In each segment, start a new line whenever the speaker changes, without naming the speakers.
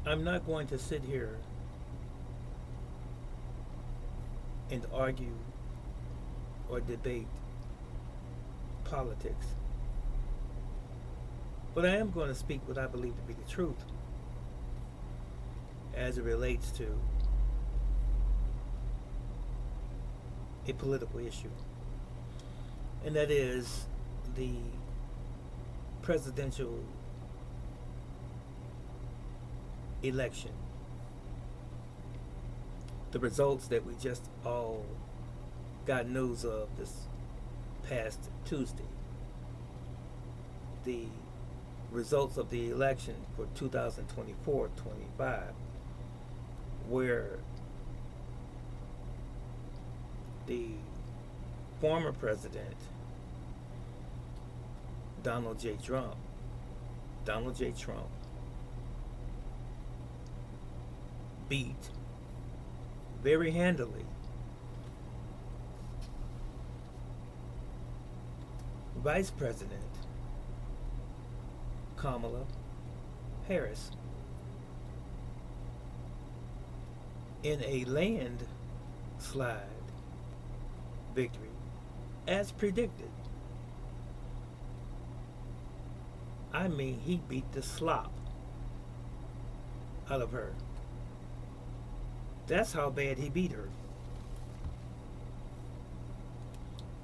I'm not going to sit here and argue or debate politics, but I am going to speak what I believe to be the truth as it relates to a political issue, and that is the presidential election. The results that we just all got news of this past Tuesday. The results of the election for 2024-25, where the former president, Donald J. Trump, beat very handily Vice President Kamala Harris in a landslide victory as predicted. I mean, he beat the slop out of her. That's how bad he beat her.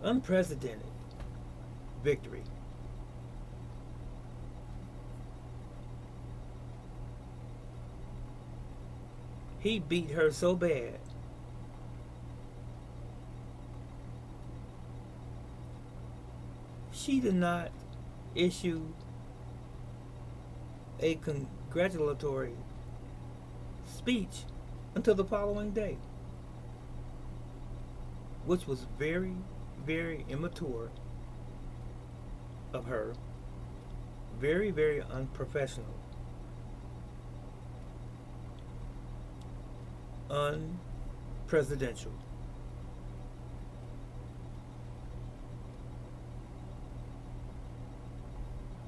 Unprecedented victory. He beat her so bad she did not issue a congratulatory speech until the following day, which was very, very immature of her, very, very unprofessional, unpresidential.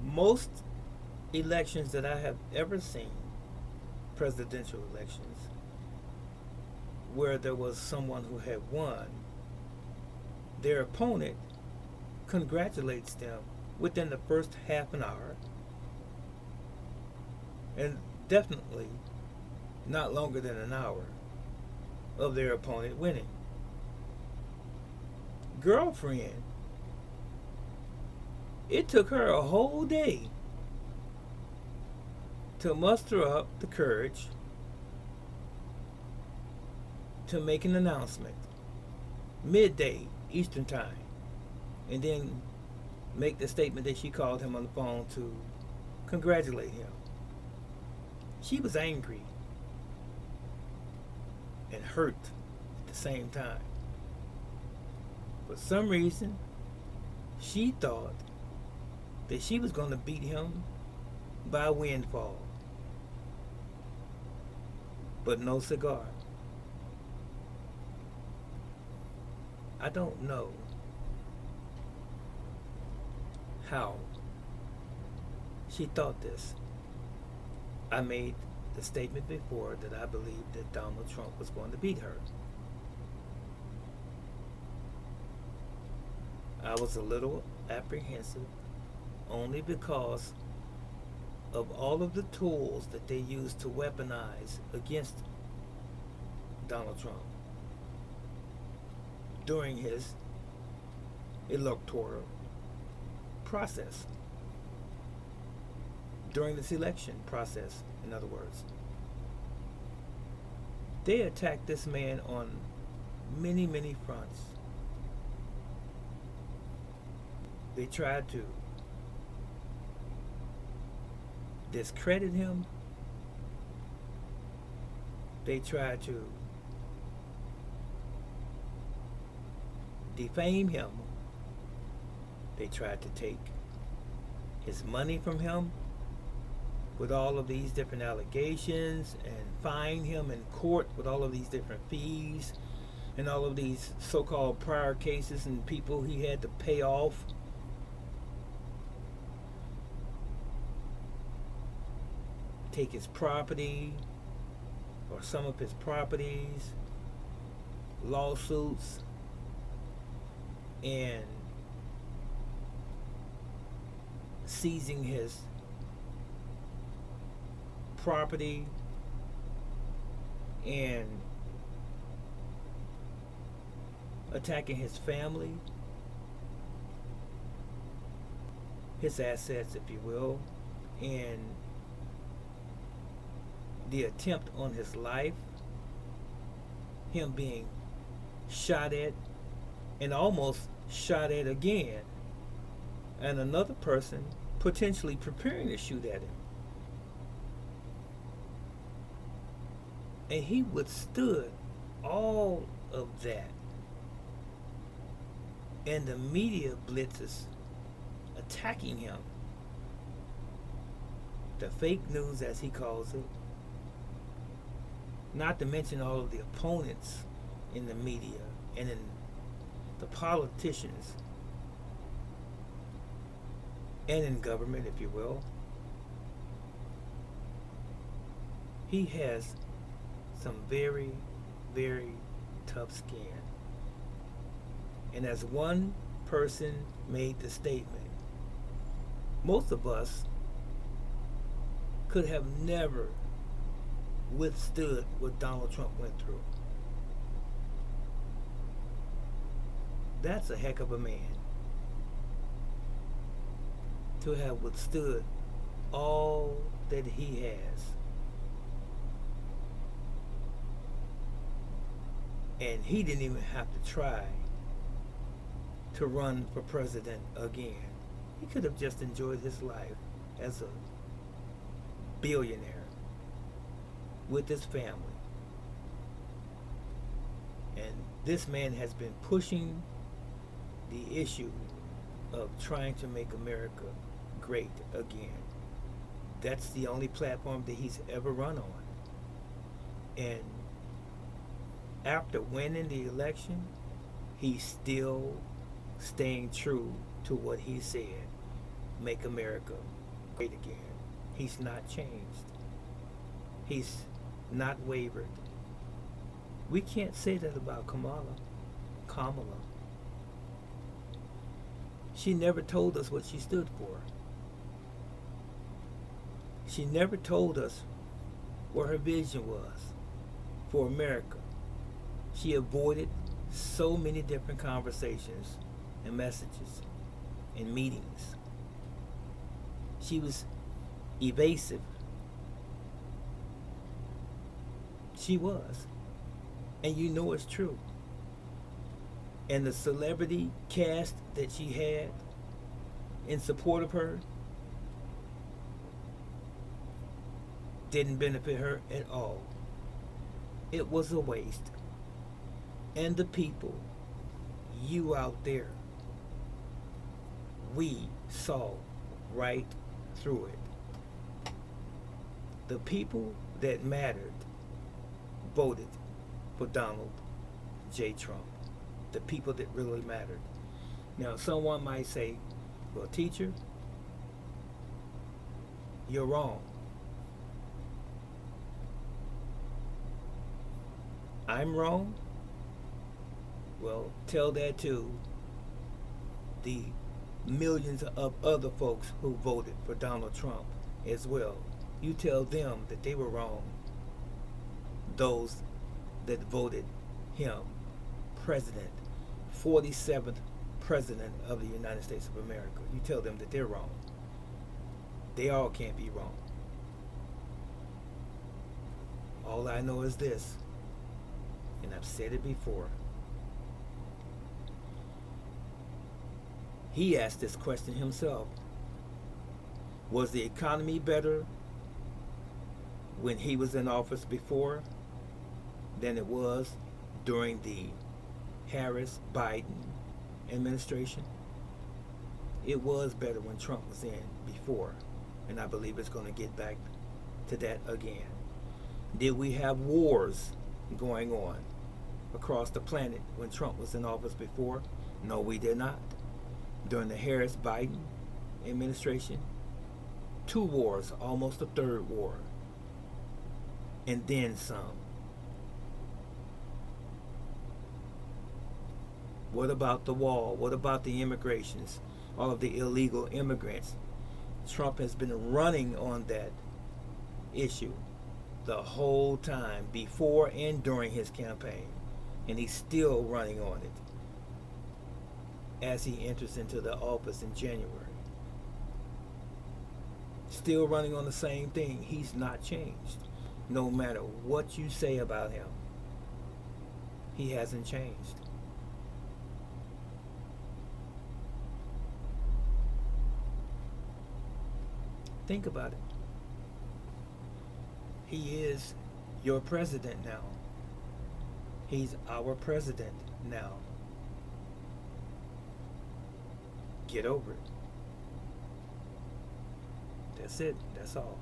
Most elections that I have ever seen, presidential elections, where there was someone who had won, their opponent congratulates them within the first half an hour, and definitely not longer than an hour of their opponent winning. Girlfriend, it took her a whole day to muster up the courage to make an announcement midday Eastern time, and then make the statement that she called him on the phone to congratulate him. She was angry and hurt at the same time. For some reason, she thought that she was going to beat him by a windfall. But no cigar. I don't know how she thought this. I made the statement before that I believed that Donald Trump was going to beat her. I was a little apprehensive only because of all of the tools that they used to weaponize against Donald Trump during his electoral process, during this election process, in other words. They attacked this man on many, many fronts. They tried to discredit him. They tried to defame him. They tried to take his money from him with all of these different allegations and fine him in court with all of these different fees and all of these so-called prior cases and people he had to pay off. take his property or some of his properties, lawsuits, and seizing his property and attacking his family, his assets, if you will, and the attempt on his life, him being shot at and almost shot at again, and another person potentially preparing to shoot at him. And he withstood all of that. And the media blitzes attacking him. The fake news, as he calls it. Not to mention all of the opponents in the media and in the politicians and in government, if you will. He has some very, very tough skin. And as one person made the statement, most of us could have never withstood what Donald Trump went through. That's a heck of a man to have withstood all that he has. And he didn't even have to try to run for president again. He could have just enjoyed his life as a billionaire with his family. And this man has been pushing the issue of trying to make America great again. That's the only platform that he's ever run on. And after winning the election, he's still staying true to what he said, make America great again. He's not changed. He's not wavered. We can't say that about Kamala. She never told us what she stood for. She never told us what her vision was for America. She avoided so many different conversations and messages and meetings. She was evasive. She was. And you know it's true. And the celebrity cast that she had in support of her didn't benefit her at all. It was a waste. And the people, you out there, we saw right through it. The people that mattered voted for Donald J. Trump. The people that really mattered. Now, someone might say, well, teacher, you're wrong. I'm wrong? Well, tell that to the millions of other folks who voted for Donald Trump as well. You tell them that they were wrong. Those that voted him president, 47th president of the United States of America. You tell them that they're wrong. They all can't be wrong. All I know is this, and I've said it before. He asked this question himself. Was the economy better when he was in office before than it was during the Harris-Biden administration? It was better when Trump was in before, and I believe it's going to get back to that again. Did we have wars going on across the planet when Trump was in office before? No, we did not. During the Harris-Biden administration, 2 wars, almost a 3rd war. and then some. What about the wall? What about the immigrations? All of the illegal immigrants? Trump has been running on that issue the whole time, before and during his campaign. And he's still running on it as he enters into the office in January. Still running on the same thing. He's not changed. No matter what you say about him, he hasn't changed. Think about it. He is your president now. He's our president now. Get over it. That's it. That's all.